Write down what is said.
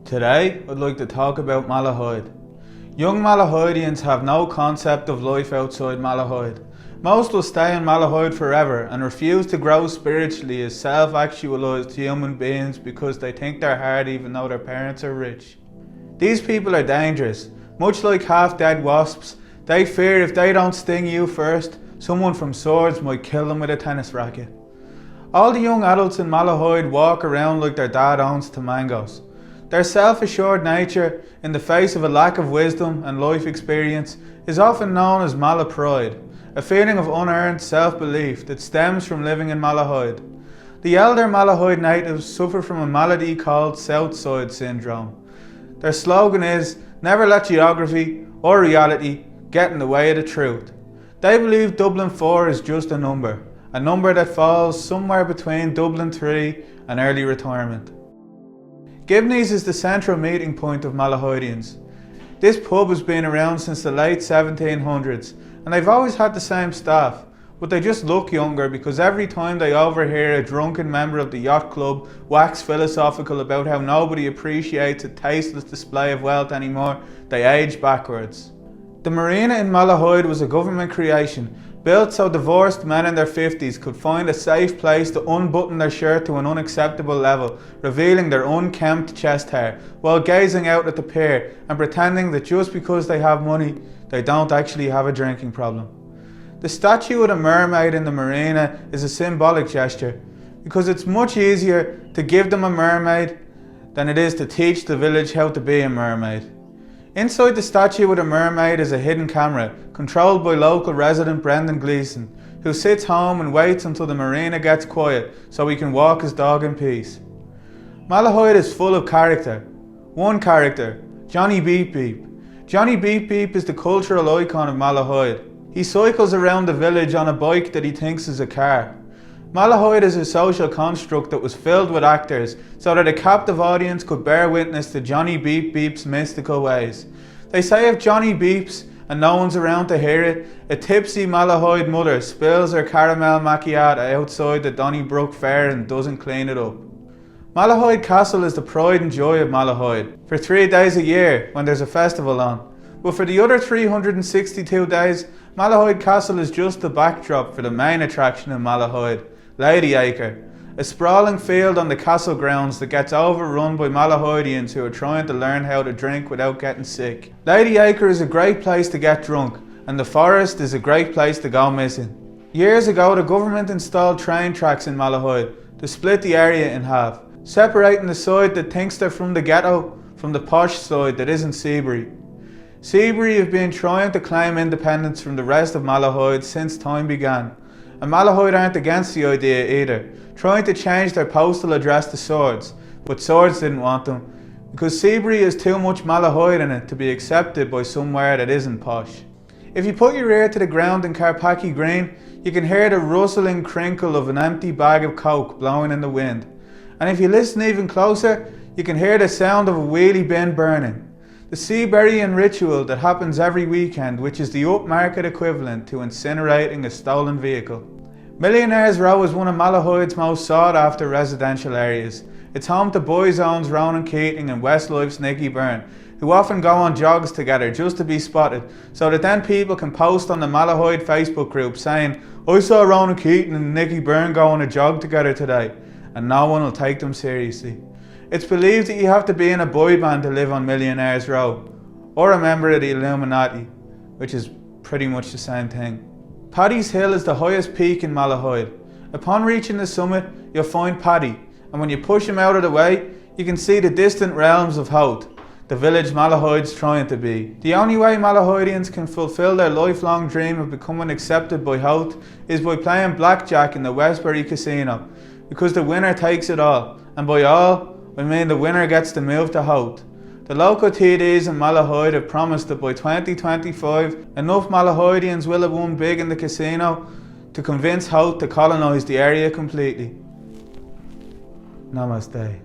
Today, I'd like to talk about Malahide. Young Malahidians have no concept of life outside Malahide. Most will stay in Malahide forever and refuse to grow spiritually as self-actualised human beings because they think they're hard even though their parents are rich. These people are dangerous. Much like half-dead wasps, they fear if they don't sting you first, someone from Swords might kill them with a tennis racket. All the young adults in Malahide walk around like their dad owns tomangos. Their self-assured nature, in the face of a lack of wisdom and life experience, is often known as Malaproid, a feeling of unearned self-belief that stems from living in Malahide. The elder Malahide natives suffer from a malady called Southside Syndrome. Their slogan is, "Never let geography or reality get in the way of the truth." They believe Dublin 4 is just a number that falls somewhere between Dublin 3 and early retirement. Gibsons is the central meeting point of Malahidians. This pub has been around since the late 1700s and they've always had the same staff, but they just look younger because every time they overhear a drunken member of the yacht club wax philosophical about how nobody appreciates a tasteless display of wealth anymore, they age backwards. The Marina in Malahide was a government creation, built so divorced men in their 50s could find a safe place to unbutton their shirt to an unacceptable level, revealing their unkempt chest hair, while gazing out at the pier and pretending that just because they have money, they don't actually have a drinking problem. The statue of a mermaid in the Marina is a symbolic gesture, because it's much easier to give them a mermaid than it is to teach the village how to be a mermaid. Inside the statue of the mermaid is a hidden camera, controlled by local resident Brendan Gleeson, who sits home and waits until the Marina gets quiet so he can walk his dog in peace. Malahide is full of character. One character, Johnny Beep Beep. Johnny Beep Beep is the cultural icon of Malahide. He cycles around the village on a bike that he thinks is a car. Malahide is a social construct that was filled with actors so that a captive audience could bear witness to Johnny Beep Beep's mystical ways. They say if Johnny beeps and no one's around to hear it, a tipsy Malahide mother spills her caramel macchiato outside the Donnybrook Fair and doesn't clean it up. Malahide Castle is the pride and joy of Malahide for 3 days a year when there's a festival on. But for the other 362 days, Malahide Castle is just the backdrop for the main attraction in Malahide, Lady Acre, a sprawling field on the castle grounds that gets overrun by Malahidians who are trying to learn how to drink without getting sick. Lady Acre is a great place to get drunk, and the forest is a great place to go missing. Years ago, the government installed train tracks in Malahide to split the area in half, separating the side that thinks they're from the ghetto from the posh side that isn't Seabree. Seabree have been trying to claim independence from the rest of Malahide since time began. And Malahide aren't against the idea either, trying to change their postal address to Swords, but Swords didn't want them, because Seabree has too much Malahide in it to be accepted by somewhere that isn't posh. If you put your ear to the ground in Carpackie Green, you can hear the rustling crinkle of an empty bag of coke blowing in the wind. And if you listen even closer, you can hear the sound of a wheelie bin burning. The Seabree ritual that happens every weekend, which is the upmarket equivalent to incinerating a stolen vehicle. Millionaires Row is one of Malahide's most sought after residential areas. It's home to Boyzone's Ronan Keating and Westlife's Nicky Byrne, who often go on jogs together just to be spotted, so that then people can post on the Malahide Facebook group saying, "I saw Ronan Keating and Nicky Byrne go on a jog together today," and no one will take them seriously. It's believed that you have to be in a boy band to live on Millionaires Row, or a member of the Illuminati, which is pretty much the same thing. Paddys Hill is the highest peak in Malahide. Upon reaching the summit, you'll find Paddy, and when you push him out of the way, you can see the distant realms of Howth, the village Malahide's trying to be. The only way Malahidians can fulfill their lifelong dream of becoming accepted by Howth is by playing blackjack in the Westbury Casino, because the winner takes it all, and by all, I mean the winner gets to move to Howth. The local TDs in Malahide have promised that by 2025, enough Malahidians will have won big in the casino to convince Howth to colonise the area completely. Namaste.